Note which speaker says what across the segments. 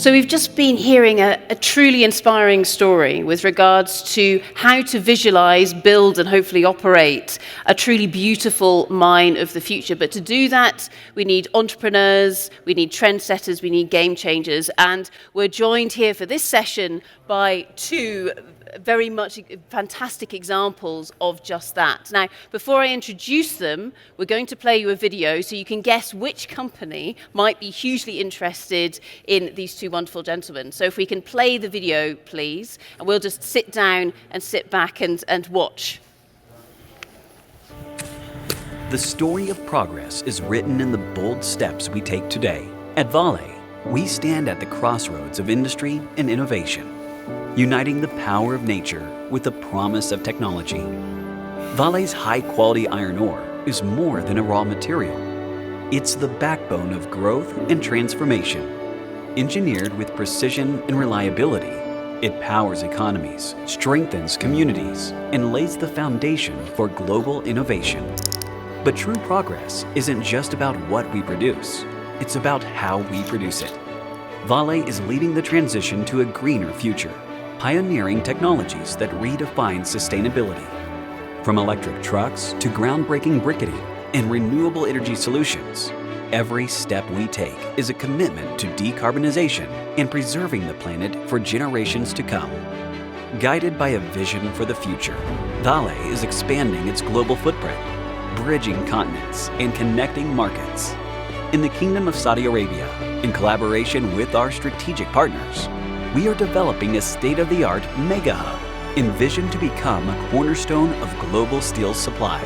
Speaker 1: So we've just been hearing a truly inspiring story with regards to how to visualize, build, and hopefully operate a truly beautiful mine of the future. But to do that, we need entrepreneurs, we need trendsetters, we need game changers. And we're joined here for this session by two very much fantastic examples of just that. Now, before I introduce them, we're going to play you a video so you can guess which company might be hugely interested in these two wonderful gentlemen. So if we can play the video, please, and we'll just sit down and sit back and watch.
Speaker 2: The story of progress is written in the bold steps we take today. At Vale, we stand at the crossroads of industry and innovation, uniting the power of nature with the promise of technology. Vale's high-quality iron ore is more than a raw material. It's the backbone of growth and transformation. Engineered with precision and reliability, it powers economies, strengthens communities, and lays the foundation for global innovation. But true progress isn't just about what we produce, it's about how we produce it. Vale is leading the transition to a greener future, pioneering technologies that redefine sustainability. From electric trucks to groundbreaking briquetting and renewable energy solutions, every step we take is a commitment to decarbonization and preserving the planet for generations to come. Guided by a vision for the future, Vale is expanding its global footprint, bridging continents and connecting markets. In the Kingdom of Saudi Arabia, in collaboration with our strategic partners, we are developing a state-of-the-art mega hub envisioned to become a cornerstone of global steel supply.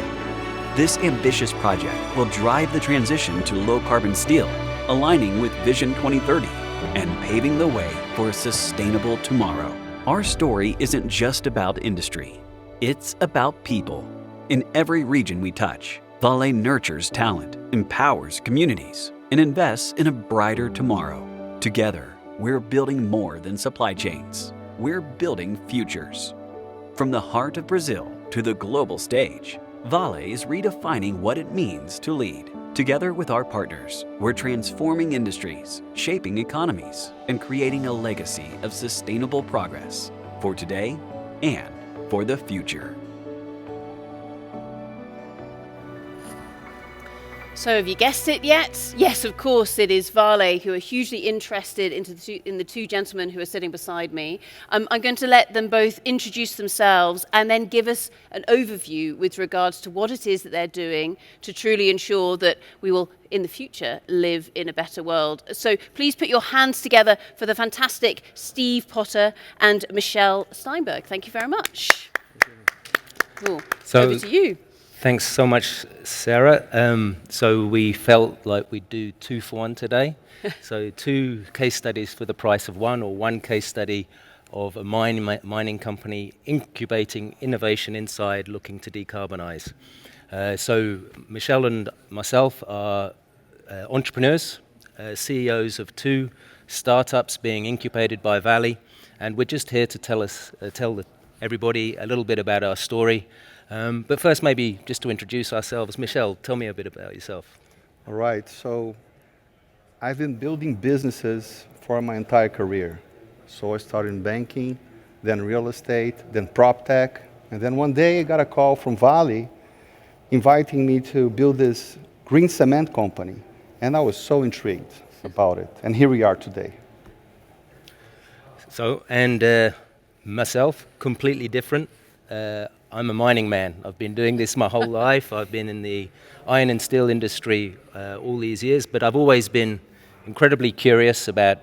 Speaker 2: This ambitious project will drive the transition to low-carbon steel, aligning with Vision 2030 and paving the way for a sustainable tomorrow. Our story isn't just about industry, it's about people. In every region we touch, Vale nurtures talent, empowers communities, and invests in a brighter tomorrow. Together, we're building more than supply chains. We're building futures. From the heart of Brazil to the global stage, Vale is redefining what it means to lead. Together with our partners, we're transforming industries, shaping economies, and creating a legacy of sustainable progress for today and for the future.
Speaker 1: So have you guessed it yet? Yes, of course, it is Vale who are hugely interested in the two gentlemen who are sitting beside me. I'm going to let them both introduce themselves and then give us an overview with regards to what it is that they're doing to truly ensure that we will, in the future, live in a better world. So please put your hands together for the fantastic Steve Potter and Michelle Steinberg. Thank you very much. Cool. Over to you.
Speaker 3: Thanks so much, Sarah. So we felt like we'd do 2 for 1 today. So 2 case studies for the price of 1, or 1 case study of a mining company incubating innovation inside, looking to decarbonize. So Michelle and myself are entrepreneurs, CEOs of 2 startups being incubated by Vale, and we're just here to tell everybody a little bit about our story. But first, maybe just to introduce ourselves, Michelle, tell me a bit about yourself.
Speaker 4: All right, so I've been building businesses for my entire career. So I started in banking, then real estate, then prop tech, and then one day I got a call from Vale inviting me to build this green cement company. And I was so intrigued about it. And here we are today.
Speaker 3: So, and myself, completely different. I'm a mining man. I've been doing this my whole life. I've been in the iron and steel industry all these years, but I've always been incredibly curious about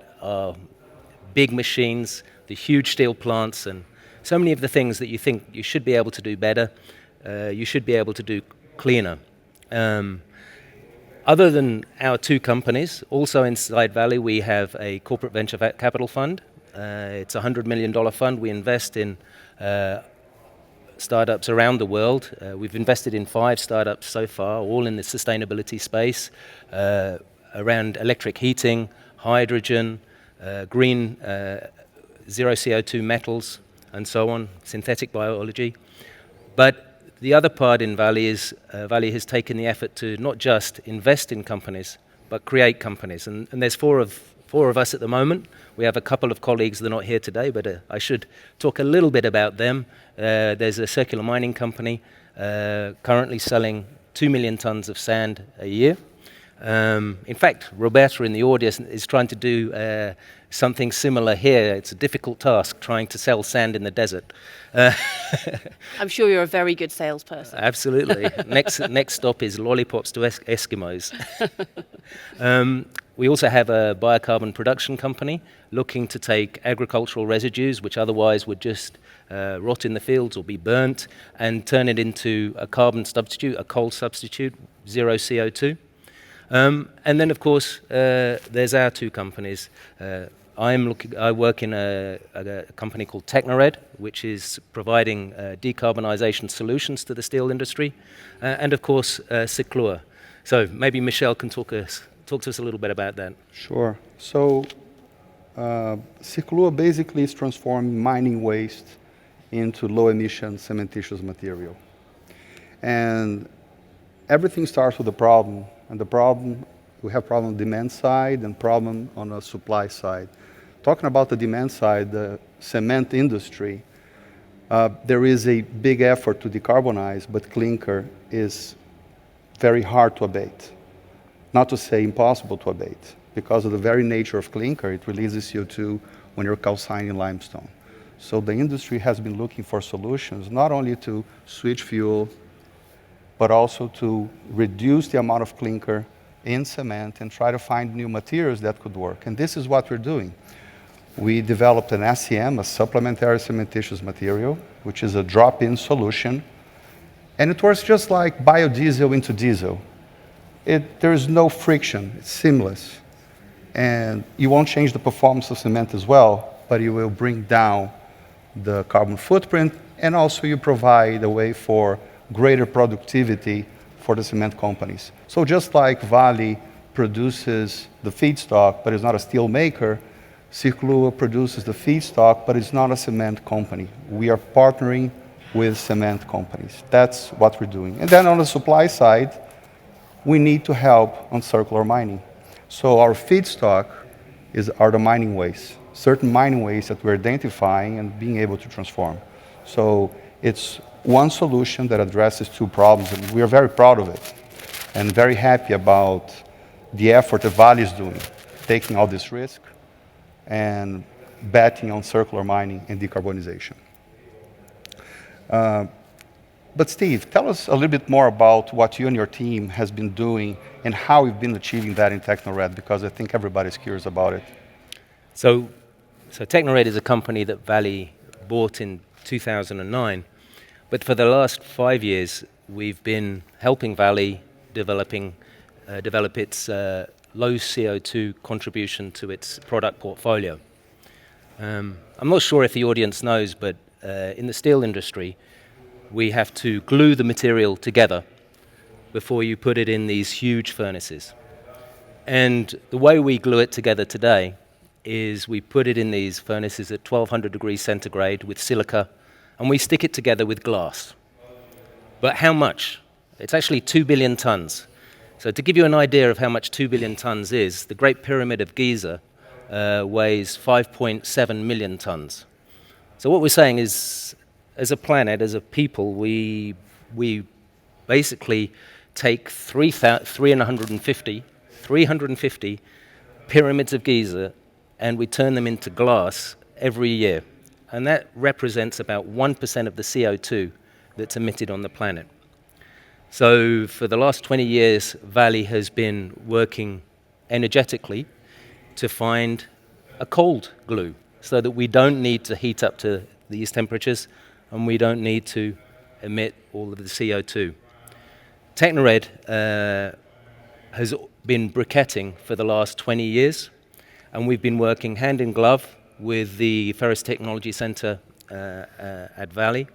Speaker 3: big machines, the huge steel plants, and so many of the things that you think you should be able to do better, you should be able to do cleaner. Other than our 2 companies, also inside Vale, we have a corporate venture capital fund. It's a $100 million fund. We invest in startups around the world. We've invested in 5 startups so far, all in the sustainability space, around electric heating, hydrogen, green, zero CO2 metals, and so on, synthetic biology. But the other part in Vale is Vale has taken the effort to not just invest in companies, but create companies. And there's 4 of four of us at the moment. We have a couple of colleagues that are not here today, but I should talk a little bit about them. There's a circular mining company currently selling 2 million tons of sand a year. In fact, Roberta in the audience is trying to do something similar here. It's a difficult task trying to sell sand in the desert.
Speaker 1: I'm sure you're a very good salesperson.
Speaker 3: Absolutely. Next stop is lollipops to Eskimos. We also have a biocarbon production company looking to take agricultural residues, which otherwise would just rot in the fields or be burnt, and turn it into a carbon substitute, a coal substitute, zero CO2. And then, of course, there's our two companies. I work in a company called Technored, which is providing decarbonisation solutions to the steel industry, and of course, Ciclua. So maybe Michel can talk to us a little bit about that.
Speaker 4: Sure. So Ciclua basically is transforming mining waste into low-emission cementitious material. And everything starts with a problem. And the problem, we have problem on the demand side and problem on the supply side. Talking about the demand side, the cement industry, there is a big effort to decarbonize, but clinker is very hard to abate. Not to say impossible to abate. Because of the very nature of clinker, it releases CO2 when you're calcining limestone. So the industry has been looking for solutions, not only to switch fuel, but also to reduce the amount of clinker in cement and try to find new materials that could work. And this is what we're doing. We developed an SCM, a supplementary cementitious material, which is a drop-in solution. And it works just like biodiesel into diesel. There is no friction, it's seamless. And you won't change the performance of cement as well, but you will bring down the carbon footprint, and also you provide a way for greater productivity for the cement companies. So just like Vale produces the feedstock, but is not a steel maker, Ciclua produces the feedstock, but it's not a cement company. We are partnering with cement companies. That's what we're doing. And then on the supply side, we need to help on circular mining. So our feedstock are the mining waste, certain mining waste that we're identifying and being able to transform. So it's one solution that addresses two problems, and we are very proud of it and very happy about the effort that Vale is doing, taking all this risk and betting on circular mining and decarbonization. But Steve, tell us a little bit more about what you and your team has been doing and how you've been achieving that in Technored, because I think everybody's curious about it.
Speaker 3: So Technored is a company that Vale bought in 2009. But for the last 5 years, we've been helping Vale develop its low CO2 contribution to its product portfolio. I'm not sure if the audience knows, but in the steel industry, we have to glue the material together before you put it in these huge furnaces. And the way we glue it together today is we put it in these furnaces at 1200 degrees centigrade with silica, and we stick it together with glass. But how much? It's actually 2 billion tons. So to give you an idea of how much 2 billion tons is, the Great Pyramid of Giza weighs 5.7 million tons. So what we're saying is, as a planet, as a people, we basically take 350 pyramids of Giza and we turn them into glass every year. And that represents about 1% of the CO2 that's emitted on the planet. So for the last 20 years, Vale has been working energetically to find a cold glue so that we don't need to heat up to these temperatures and we don't need to emit all of the CO2. Technored has been briquetting for the last 20 years, and we've been working hand in glove with the Ferrous Technology Center at Vale,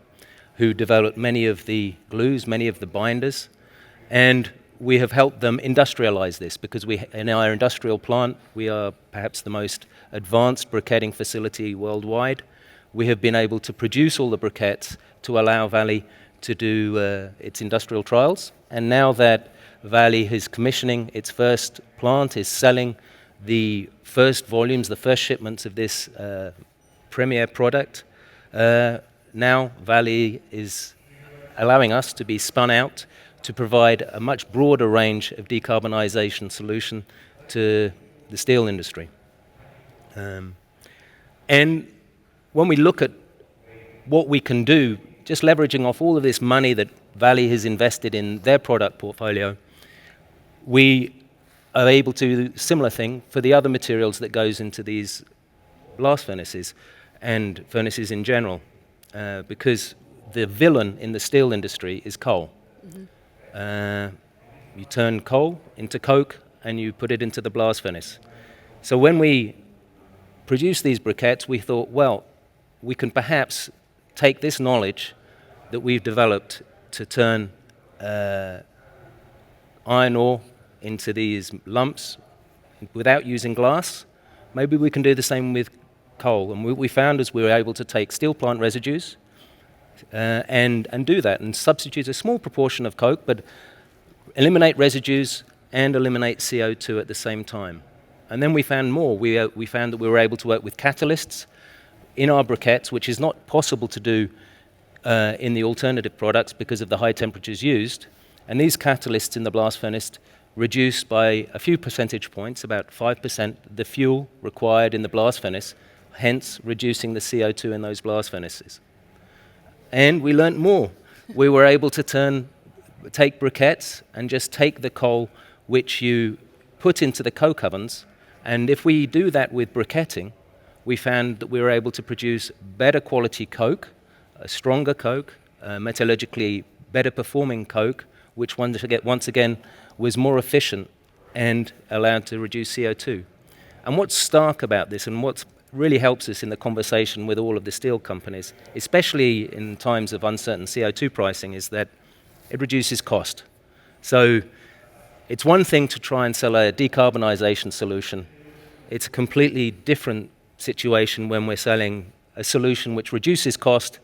Speaker 3: who developed many of the glues, many of the binders, and we have helped them industrialize this because in our industrial plant, we are perhaps the most advanced briquetting facility worldwide. We have been able to produce all the briquettes to allow Vale to do its industrial trials. And now that Vale is commissioning its first plant, is selling the first volumes, the first shipments of this premier product. Now Valley is allowing us to be spun out to provide a much broader range of decarbonisation solution to the steel industry. And when we look at what we can do, just leveraging off all of this money that Valley has invested in their product portfolio, we are able to do a similar thing for the other materials that goes into these blast furnaces and furnaces in general, because the villain in the steel industry is coal. You turn coal into coke and you put it into the blast furnace. So when we produced these briquettes, we thought, well, we can perhaps take this knowledge that we've developed to turn iron ore into these lumps without using glass. Maybe we can do the same with coal. And what we found is we were able to take steel plant residues and do that and substitute a small proportion of coke, but eliminate residues and eliminate CO2 at the same time. And then we found more. We found that we were able to work with catalysts in our briquettes, which is not possible to do in the alternative products because of the high temperatures used. And these catalysts in the blast furnace reduce by a few percentage points, about 5%, the fuel required in the blast furnace, hence reducing the CO2 in those blast furnaces. And we learnt more. We were able to take briquettes and just take the coal which you put into the coke ovens, and if we do that with briquetting, we found that we were able to produce better quality coke, a stronger coke, metallurgically better performing coke, which once again was more efficient and allowed to reduce CO2. And what's stark about this, and what really helps us in the conversation with all of the steel companies, especially in times of uncertain CO2 pricing, is that it reduces cost. So it's one thing to try and sell a decarbonisation solution. It's a completely different situation when we're selling a solution which reduces cost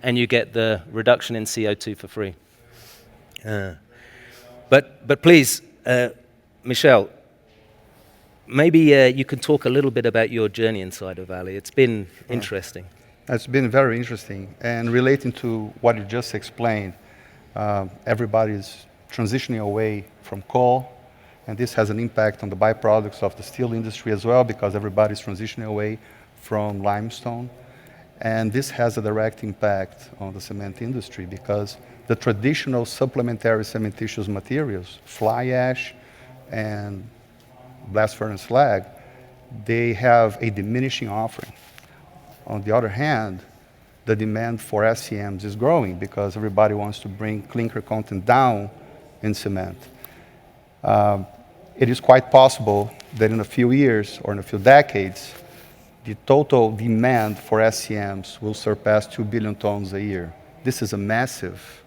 Speaker 3: and you get the reduction in CO2 for free. But please, Michel, maybe you can talk a little bit about your journey inside of Valley. It's been interesting.
Speaker 4: It's been very interesting. And relating to what you just explained, everybody's transitioning away from coal, and this has an impact on the byproducts of the steel industry as well, because everybody's transitioning away from limestone. And this has a direct impact on the cement industry, because the traditional supplementary cementitious materials, fly ash and blast furnace slag, they have a diminishing offering. On the other hand, the demand for SCMs is growing because everybody wants to bring clinker content down in cement. It is quite possible that in a few years or in a few decades, the total demand for SCMs will surpass 2 billion tons a year. This is a massive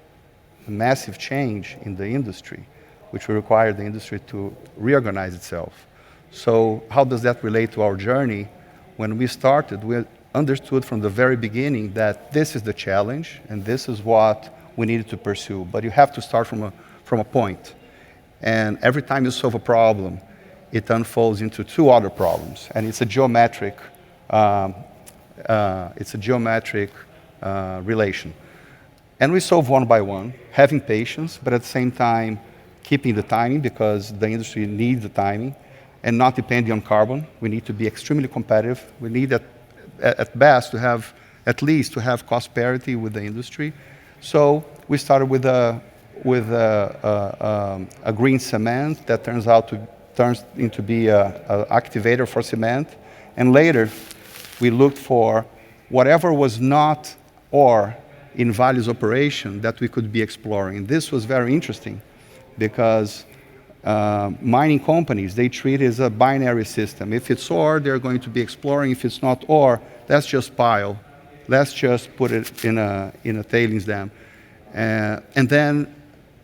Speaker 4: change in the industry, which will require the industry to reorganize itself. So how does that relate to our journey? When we started, we understood from the very beginning that this is the challenge and this is what we needed to pursue. But you have to start from a point. And every time you solve a problem, it unfolds into two other problems. And it's a geometric relation. And we solve one by one, having patience, but at the same time, keeping the timing, because the industry needs the timing, and not depending on carbon. We need to be extremely competitive. We need at best to have, at least to have cost parity with the industry. So we started with a green cement that turns into be an activator for cement. And later, we looked for whatever was not ore in Vale's operation that we could be exploring. This was very interesting because mining companies, they treat it as a binary system. If it's ore, they're going to be exploring. If it's not ore, let's just pile. Let's just put it in a tailings dam. And then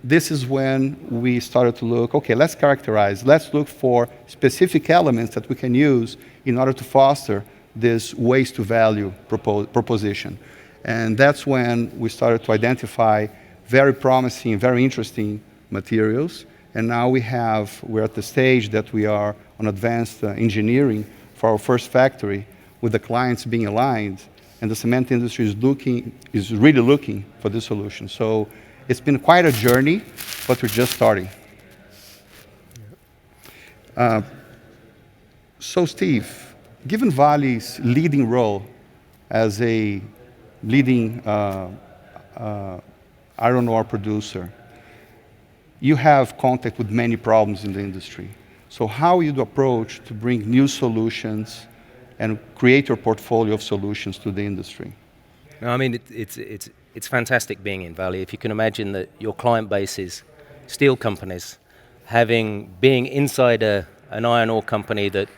Speaker 4: this is when we started to look, okay, let's characterize. Let's look for specific elements that we can use in order to foster this waste to value proposition. And that's when we started to identify very promising, very interesting materials. And now we're at the stage that we are on advanced engineering for our first factory, with the clients being aligned, and the cement industry is really looking for this solution. So it's been quite a journey, but we're just starting. So Steve, given Vale's leading role as a leading iron ore producer, you have contact with many problems in the industry. So how you approach to bring new solutions and create your portfolio of solutions to the industry?
Speaker 3: No, I mean, it's fantastic being in Vale. If you can imagine that your client base is steel companies, being inside an iron ore company that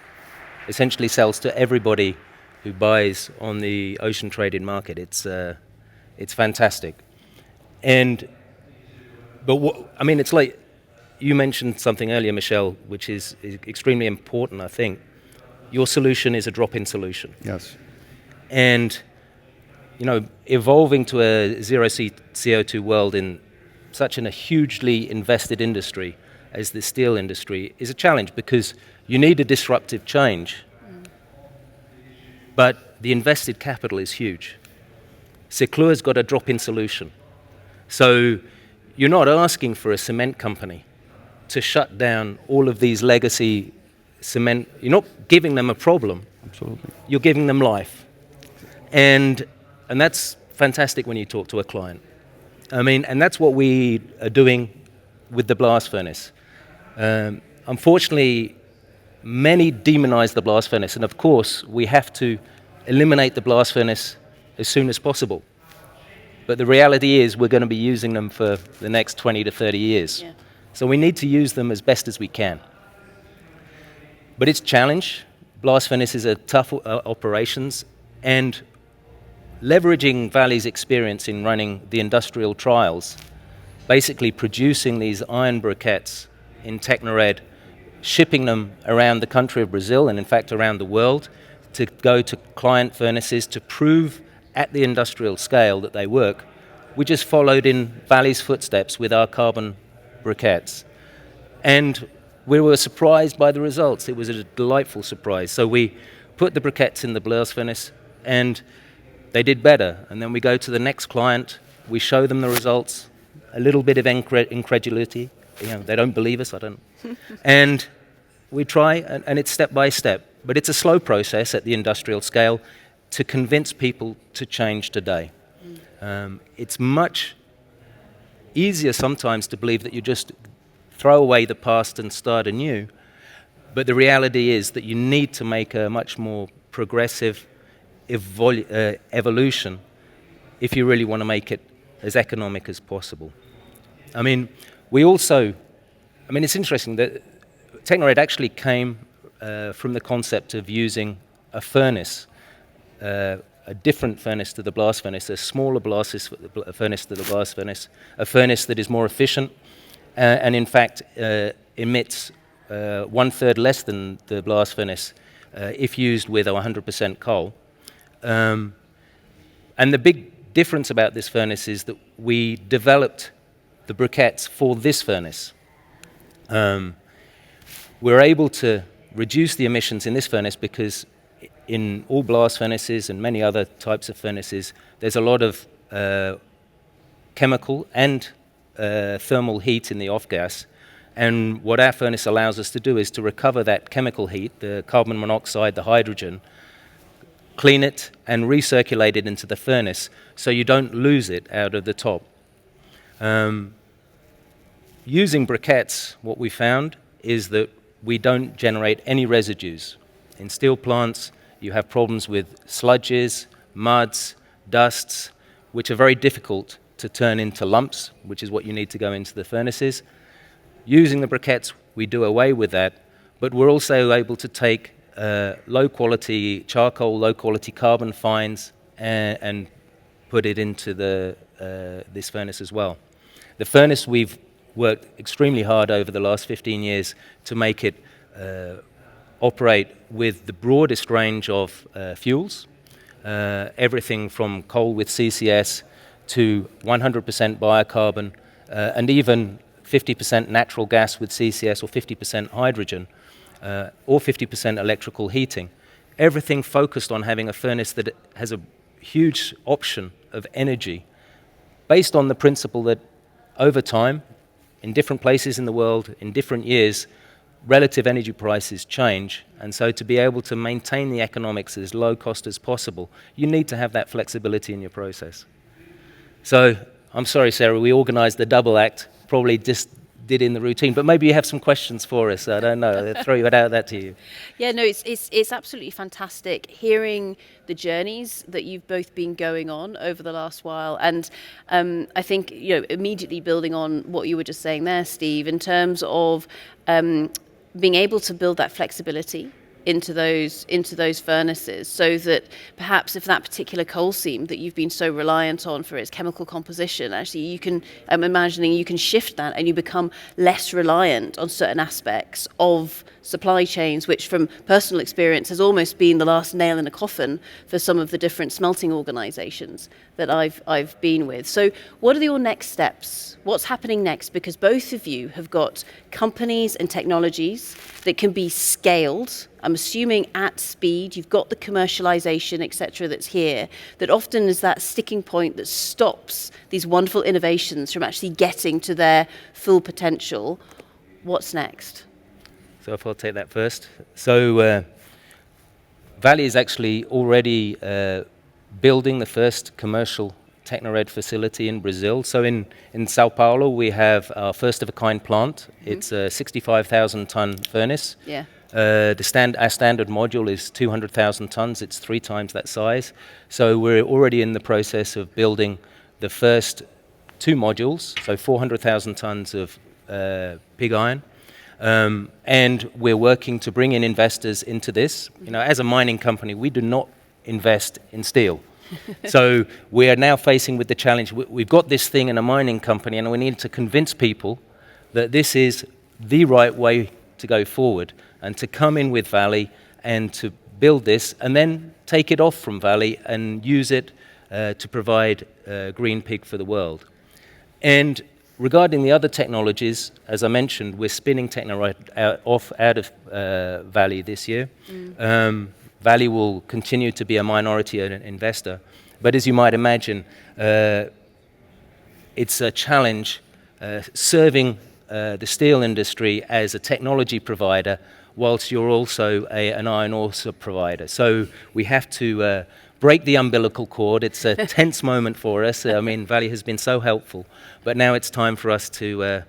Speaker 3: essentially sells to everybody who buys on the ocean traded market, it's fantastic. I mean, it's like you mentioned something earlier, Michel, which is extremely important, I think. Your solution is a drop-in solution.
Speaker 4: Yes.
Speaker 3: And, evolving to a zero CO2 world in such a hugely invested industry as the steel industry is a challenge, because you need a disruptive change. But the invested capital is huge. Seclure's got a drop-in solution. So you're not asking for a cement company to shut down all of these legacy cement. You're not giving them a problem.
Speaker 4: Absolutely.
Speaker 3: You're giving them life. And that's fantastic when you talk to a client. I mean, and that's what we are doing with the blast furnace. Unfortunately, many demonize the blast furnace, and of course, we have to eliminate the blast furnace as soon as possible. But the reality is we're going to be using them for the next 20 to 30 years. Yeah. So we need to use them as best as we can. But it's a challenge. Blast furnaces are tough operations, and leveraging Vale's experience in running the industrial trials, basically producing these iron briquettes in Tecnored, shipping them around the country of Brazil, and in fact around the world, to go to client furnaces to prove at the industrial scale that they work. We just followed in Vale's footsteps with our carbon briquettes. And we were surprised by the results. It was a delightful surprise. So we put the briquettes in the blast furnace, and they did better. And then we go to the next client, we show them the results, a little bit of incredulity. They don't believe us, I don't. And we try, and it's step by step. But it's a slow process at the industrial scale to convince people to change today. It's much easier sometimes to believe that you just throw away the past and start anew. But the reality is that you need to make a much more progressive evolution if you really want to make it as economic as possible. I mean, it's interesting that Tecnored actually came from the concept of using a furnace, a different furnace to the blast furnace, a smaller furnace to the blast furnace, a furnace that is more efficient and in fact emits 1/3 less than the blast furnace if used with 100% coal. And the big difference about this furnace is that we developed the briquettes for this furnace. We're able to reduce the emissions in this furnace because in all blast furnaces and many other types of furnaces, there's a lot of chemical and thermal heat in the off-gas. And what our furnace allows us to do is to recover that chemical heat, the carbon monoxide, the hydrogen, clean it and recirculate it into the furnace so you don't lose it out of the top. Using briquettes, what we found is that we don't generate any residues. In steel plants, you have problems with sludges, muds, dusts, which are very difficult to turn into lumps, which is what you need to go into the furnaces. Using the briquettes, we do away with that, but we're also able to take low-quality charcoal, low-quality carbon fines, and put it into this furnace as well. The furnace, we've worked extremely hard over the last 15 years to make it operate with the broadest range of fuels, everything from coal with CCS to 100% biocarbon, and even 50% natural gas with CCS or 50% hydrogen. or 50% electrical heating. Everything focused on having a furnace that has a huge option of energy, based on the principle that over time, in different places in the world, in different years, relative energy prices change, and so to be able to maintain the economics as low cost as possible, you need to have that flexibility in your process. So, I'm sorry, Sarah, we organized the double act, probably just did in the routine, but maybe you have some questions for us. I don't know. I'll throw it out that to you.
Speaker 1: Yeah, no, it's absolutely fantastic hearing the journeys that you've both been going on over the last while, and I think, you know, immediately building on what you were just saying there, Steve, in terms of being able to build that flexibility into those furnaces, so that perhaps if that particular coal seam that you've been so reliant on for its chemical composition, actually you can, I'm imagining you can shift that and you become less reliant on certain aspects of supply chains, which from personal experience has almost been the last nail in a coffin for some of the different smelting organizations that I've been with. So what are your next steps? What's happening next? Because both of you have got companies and technologies that can be scaled, I'm assuming at speed. You've got the commercialization, et cetera, that's here, that often is that sticking point that stops these wonderful innovations from actually getting to their full potential. What's next?
Speaker 3: So if I'll take that first. So Vale is actually already building the first commercial Technored facility in Brazil. So in Sao Paulo, we have our first-of-a-kind plant. Mm-hmm. It's a 65,000-ton furnace.
Speaker 1: Yeah.
Speaker 3: Our standard module is 200,000 tons. It's 3 times that size. So we're already in the process of building the first 2 modules, so 400,000 tons of pig iron. And we're working to bring in investors into this. You know, as a mining company, we do not invest in steel. So we are now facing with the challenge. We've got this thing in a mining company, and we need to convince people that this is the right way to go forward, and to come in with Vale and to build this, and then take it off from Vale and use it to provide green pig for the world. And regarding the other technologies, as I mentioned, we're spinning Technored out of Vale this year. Vale will continue to be a minority investor, but as you might imagine, it's a challenge serving the steel industry as a technology provider, whilst you're also an iron ore provider. So we have to break the umbilical cord. It's a tense moment for us. I mean, Vale has been so helpful, but now it's time for us to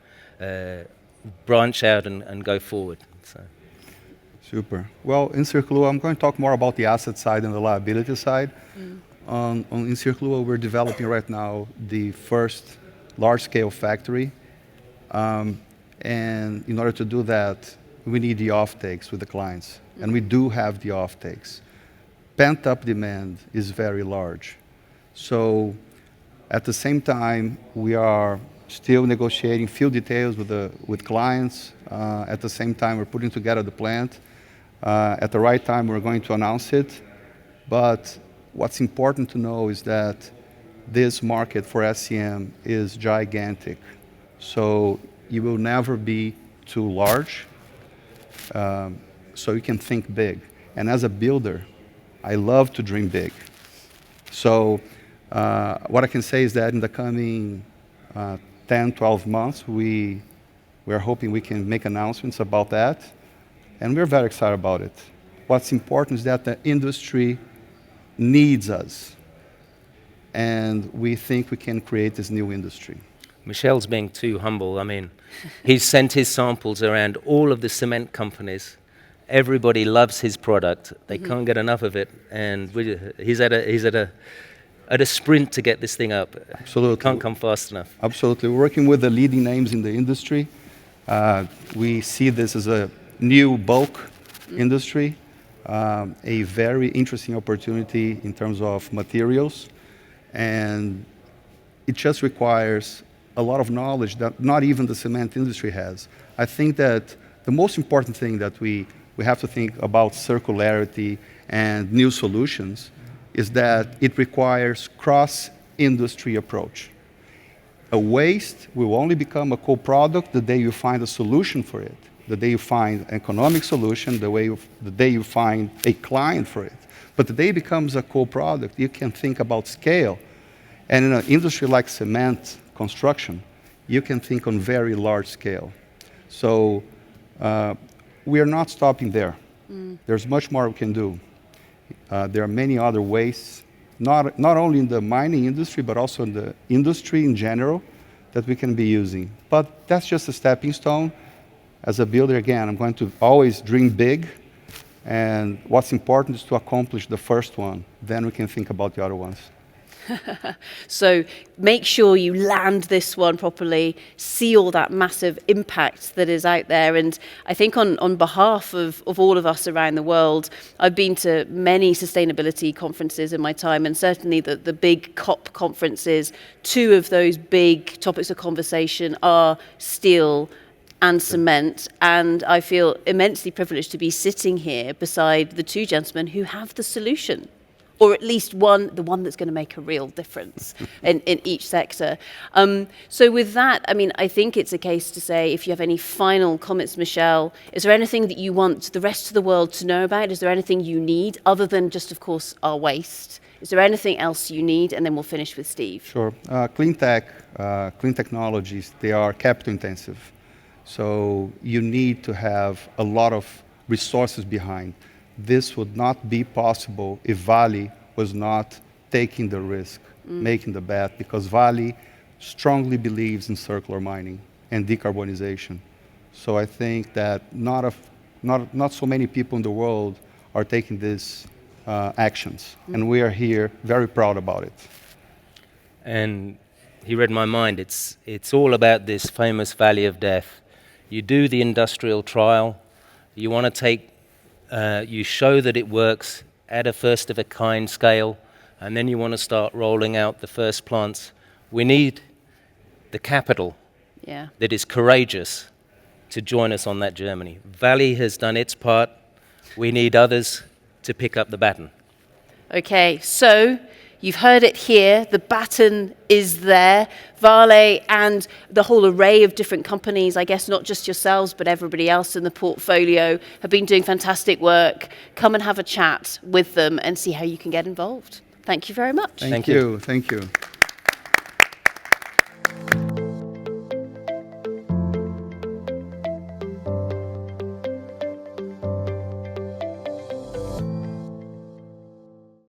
Speaker 3: branch out and go forward. So.
Speaker 4: Super. Well, in Circulua, I'm going to talk more about the asset side and the liability side. In Circulua, we're developing right now the first large-scale factory. And in order to do that, we need the offtakes with the clients. And we do have the offtakes. Pent-up demand is very large. So at the same time, we are still negotiating few details with clients. At the same time, we're putting together the plant. At the right time, we're going to announce it. But what's important to know is that this market for SCM is gigantic. So you will never be too large. So you can think big. And as a builder, I love to dream big. So what I can say is that in the coming 10, 12 months, we're hoping we can make announcements about that. And we're very excited about it. What's important is that the industry needs us. And we think we can create this new industry.
Speaker 3: Michel's being too humble. I mean, he's sent his samples around all of the cement companies. Everybody loves his product. They can't get enough of it, and he's at a sprint to get this thing up.
Speaker 4: Absolutely.
Speaker 3: Can't come fast enough.
Speaker 4: Absolutely. We're working with the leading names in the industry. We see this as a new bulk industry, a very interesting opportunity in terms of materials, and it just requires a lot of knowledge that not even the cement industry has. I think that the most important thing that we have to think about circularity and new solutions is that it requires cross-industry approach. A waste will only become a co-product the day you find a solution for it. the day you find an economic solution, the day you find a client for it. But the day it becomes a cool product, you can think about scale. And in an industry like cement construction, you can think on very large scale. So we are not stopping there. There's much more we can do. There are many other ways, not only in the mining industry, but also in the industry in general, that we can be using. But that's just a stepping stone. As a builder, again, I'm going to always dream big, and what's important is to accomplish the first one. Then we can think about the other ones.
Speaker 1: So make sure you land this one properly, see all that massive impact that is out there. And I think on behalf of all of us around the world, I've been to many sustainability conferences in my time, and certainly the big COP conferences. Two of those big topics of conversation are steel and cement, and I feel immensely privileged to be sitting here beside the two gentlemen who have the solution, or at least the one that's going to make a real difference in each sector. So with that, I mean, I think it's a case to say, if you have any final comments, Michel, is there anything that you want the rest of the world to know about? Is there anything you need, other than just, of course, our waste? Is there anything else you need? And then we'll finish with Steve.
Speaker 4: Sure. Clean technologies, they are capital intensive. So you need to have a lot of resources behind. This would not be possible if Vale was not taking the risk, making the bet, because Vale strongly believes in circular mining and decarbonization. So I think that not so many people in the world are taking these actions, and we are here very proud about it.
Speaker 3: And he read my mind. It's all about this famous valley of death. You do the industrial trial, you want to take, you show that it works at a first-of-a-kind scale, and then you want to start rolling out the first plants. We need the capital that is courageous to join us on that journey. Vale has done its part. We need others to pick up the baton.
Speaker 1: Okay, so you've heard it here. The baton is there. Vale and the whole array of different companies, I guess not just yourselves, but everybody else in the portfolio, have been doing fantastic work. Come and have a chat with them and see how you can get involved. Thank you very much.
Speaker 4: Thank you. Thank you.